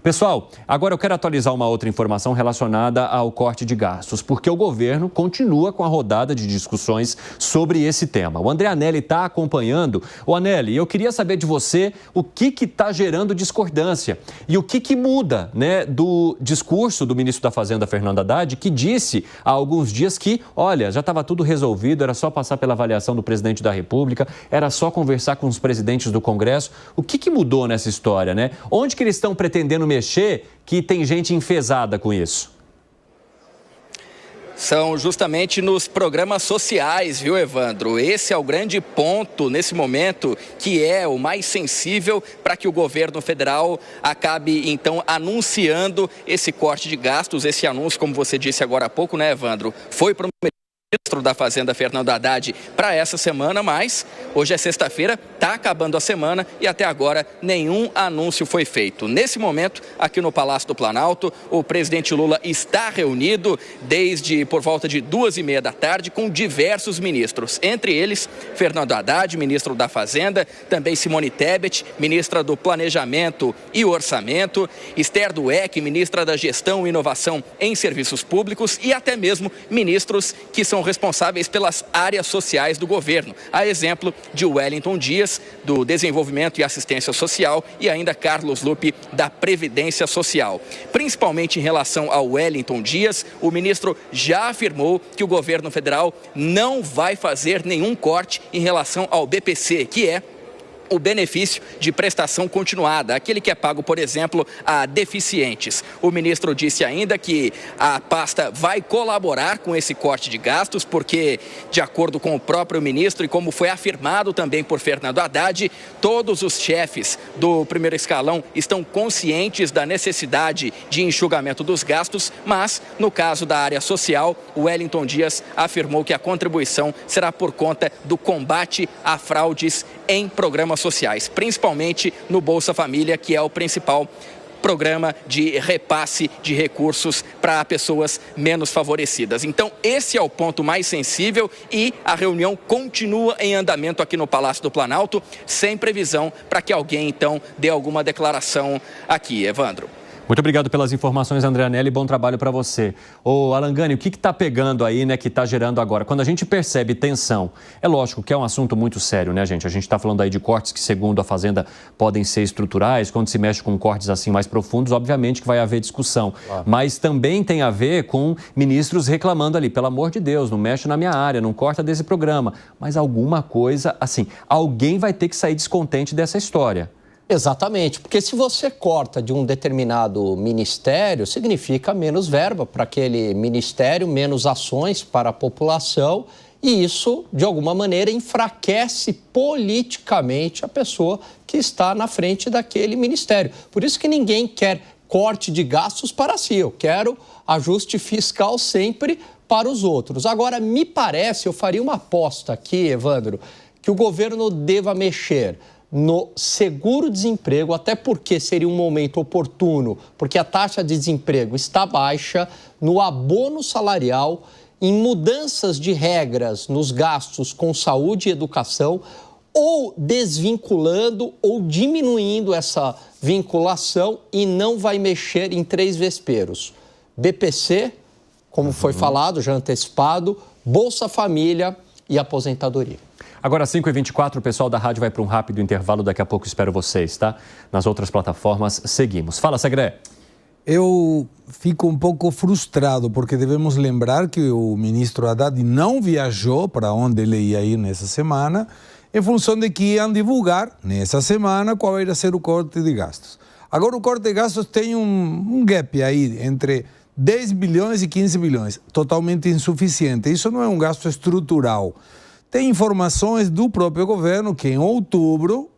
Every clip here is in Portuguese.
Pessoal, agora eu quero atualizar uma outra informação relacionada ao corte de gastos, porque o governo continua com a rodada de discussões sobre esse tema. O André Anelli está acompanhando. O Anelli, eu queria saber de você o que está gerando discordância e o que muda, né, do discurso do ministro da Fazenda, Fernando Haddad, que disse há alguns dias que, olha, já estava tudo resolvido, era só passar pela avaliação do presidente da República, era só conversar com os presidentes do Congresso. O que mudou nessa história, né? Onde que eles estão pretendendo mexer que tem gente enfesada com isso? São justamente nos programas sociais, viu, Evandro? Esse é o grande ponto nesse momento, que é o mais sensível para que o governo federal acabe, então, anunciando esse corte de gastos. Esse anúncio, como você disse agora há pouco, né, Evandro, foi prometido ministro da Fazenda, Fernando Haddad, para essa semana, mas hoje é sexta-feira, está acabando a semana e até agora nenhum anúncio foi feito. Nesse momento, aqui no Palácio do Planalto, o presidente Lula está reunido desde por volta de 2h30 da tarde com diversos ministros, entre eles Fernando Haddad, ministro da Fazenda, também Simone Tebet, ministra do Planejamento e Orçamento, Esther Dweck, ministra da Gestão e Inovação em Serviços Públicos e até mesmo ministros que são responsáveis pelas áreas sociais do governo, a exemplo de Wellington Dias, do Desenvolvimento e Assistência Social, e ainda Carlos Lupe, da Previdência Social. Principalmente em relação ao Wellington Dias, o ministro já afirmou que o governo federal não vai fazer nenhum corte em relação ao BPC, que é o benefício de prestação continuada, aquele que é pago, por exemplo, a deficientes. O ministro disse ainda que a pasta vai colaborar com esse corte de gastos, porque, de acordo com o próprio ministro e como foi afirmado também por Fernando Haddad, todos os chefes do primeiro escalão estão conscientes da necessidade de enxugamento dos gastos, mas, no caso da área social, o Wellington Dias afirmou que a contribuição será por conta do combate a fraudes em programas sociais, principalmente no Bolsa Família, que é o principal programa de repasse de recursos para pessoas menos favorecidas. Então, esse é o ponto mais sensível e a reunião continua em andamento aqui no Palácio do Planalto, sem previsão para que alguém, então, dê alguma declaração aqui. Evandro. Muito obrigado pelas informações, André Anelli, bom trabalho para você. Ô, Alan Gani, o que está pegando aí, né, que está gerando agora? Quando a gente percebe tensão, é lógico que é um assunto muito sério, né, gente? A gente está falando aí de cortes que, segundo a Fazenda, podem ser estruturais. Quando se mexe com cortes assim mais profundos, obviamente que vai haver discussão. Claro. Mas também tem a ver com ministros reclamando ali, pelo amor de Deus, não mexe na minha área, não corta desse programa. Mas alguma coisa, assim, alguém vai ter que sair descontente dessa história. Exatamente, porque se você corta de um determinado ministério, significa menos verba para aquele ministério, menos ações para a população, e isso, de alguma maneira, enfraquece politicamente a pessoa que está na frente daquele ministério. Por isso que ninguém quer corte de gastos para si, eu quero ajuste fiscal sempre para os outros. Agora, me parece, eu faria uma aposta aqui, Evandro, que o governo deva mexer no seguro-desemprego, até porque seria um momento oportuno, porque a taxa de desemprego está baixa, no abono salarial, em mudanças de regras nos gastos com saúde e educação, ou desvinculando ou diminuindo essa vinculação, e não vai mexer em 3 vesperos. BPC, como foi falado, já antecipado, Bolsa Família e aposentadoria. Agora, 5h24, o pessoal da rádio vai para um rápido intervalo. Daqui a pouco espero vocês, tá? Nas outras plataformas, seguimos. Fala, Segré. Eu fico um pouco frustrado, porque devemos lembrar que o ministro Haddad não viajou para onde ele ia ir nessa semana, em função de que iam divulgar, nessa semana, qual ia ser o corte de gastos. Agora, o corte de gastos tem um gap aí entre 10 bilhões e 15 bilhões, totalmente insuficiente. Isso não é um gasto estrutural. Tem informações do próprio governo que em outubro,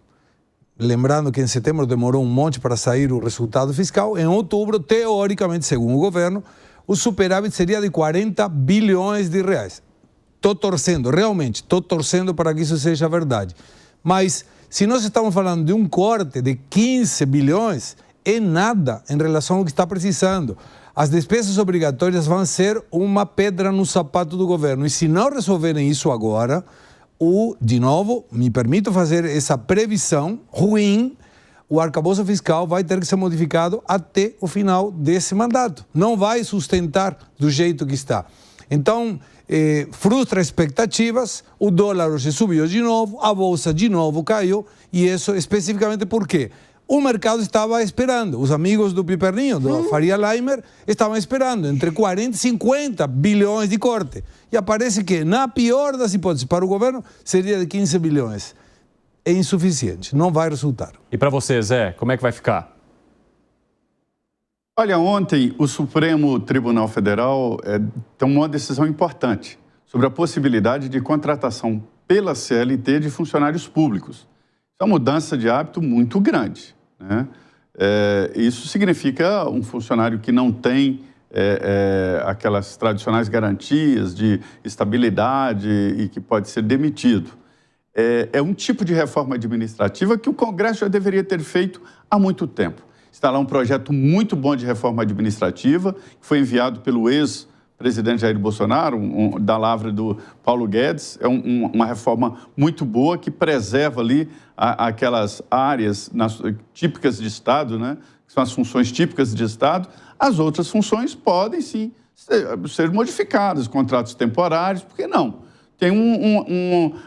lembrando que em setembro demorou um monte para sair o resultado fiscal, em outubro, teoricamente, segundo o governo, o superávit seria de 40 bilhões de reais. Estou torcendo, realmente, estou torcendo para que isso seja verdade. Mas se nós estamos falando de um corte de 15 bilhões, é nada em relação ao que está precisando. As despesas obrigatórias vão ser uma pedra no sapato do governo. E se não resolverem isso agora, de novo, me permito fazer essa previsão ruim, o arcabouço fiscal vai ter que ser modificado até o final desse mandato. Não vai sustentar do jeito que está. Então, frustra expectativas, o dólar hoje subiu de novo, a bolsa de novo caiu, e isso especificamente por quê? O mercado estava esperando, os amigos do Piperninho, do Faria Limer, estavam esperando entre 40 e 50 bilhões de corte. E aparece que, na pior das hipóteses, para o governo, seria de 15 bilhões. É insuficiente, não vai resultar. E para você, Zé, como é que vai ficar? Olha, ontem o Supremo Tribunal Federal tomou uma decisão importante sobre a possibilidade de contratação pela CLT de funcionários públicos. É uma mudança de hábito muito grande, né? Isso significa um funcionário que não tem aquelas tradicionais garantias de estabilidade e que pode ser demitido. É um tipo de reforma administrativa que o Congresso já deveria ter feito há muito tempo. Está lá um projeto muito bom de reforma administrativa, que foi enviado pelo ex-presidente Jair Bolsonaro, da lavra do Paulo Guedes. É uma reforma muito boa que preserva ali aquelas áreas típicas de Estado, né? Que são as funções típicas de Estado. As outras funções podem, sim, ser modificadas, contratos temporários, por que não? Tem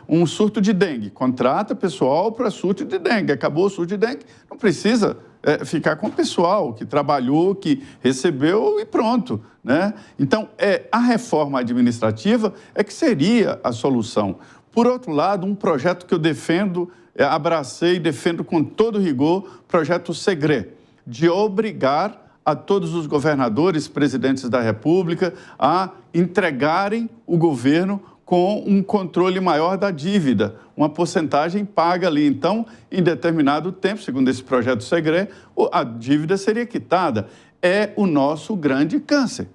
um surto de dengue, contrata pessoal para surto de dengue, acabou o surto de dengue, não precisa ficar com o pessoal que trabalhou, que recebeu e pronto, né? Então, a reforma administrativa é que seria a solução. Por outro lado, um projeto que eu defendo, abracei e defendo com todo rigor, projeto Segre, de obrigar a todos os governadores, presidentes da República, a entregarem o governo com um controle maior da dívida, uma porcentagem paga ali. Então, em determinado tempo, segundo esse projeto Segre, a dívida seria quitada. É o nosso grande câncer.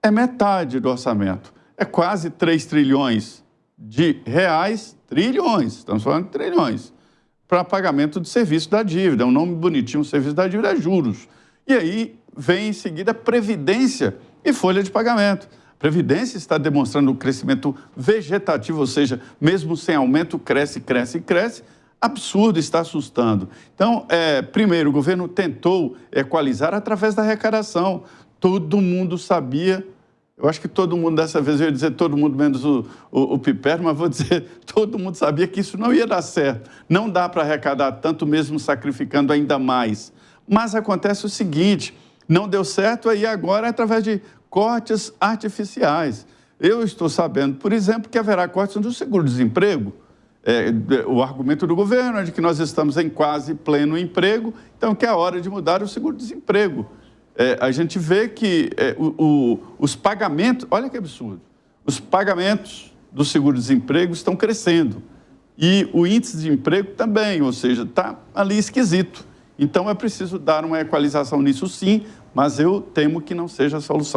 É metade do orçamento. É quase 3 trilhões de reais, trilhões, estamos falando de trilhões, para pagamento de serviço da dívida. É um nome bonitinho, o serviço da dívida é juros. E aí vem em seguida previdência e folha de pagamento. Previdência está demonstrando um crescimento vegetativo, ou seja, mesmo sem aumento, cresce, cresce, cresce. Absurdo, está assustando. Então, primeiro, o governo tentou equalizar através da arrecadação. Todo mundo sabia, eu acho que todo mundo dessa vez, eu ia dizer todo mundo menos o Piperno, mas vou dizer, todo mundo sabia que isso não ia dar certo. Não dá para arrecadar tanto, mesmo sacrificando ainda mais. Mas acontece o seguinte, não deu certo, aí agora é através de cortes artificiais. Eu estou sabendo, por exemplo, que haverá cortes no seguro-desemprego. O argumento do governo é de que nós estamos em quase pleno emprego, então que é a hora de mudar o seguro-desemprego. A gente vê que os pagamentos, olha que absurdo, os pagamentos do seguro-desemprego estão crescendo e o índice de emprego também, ou seja, está ali esquisito. Então é preciso dar uma equalização nisso sim, mas eu temo que não seja a solução.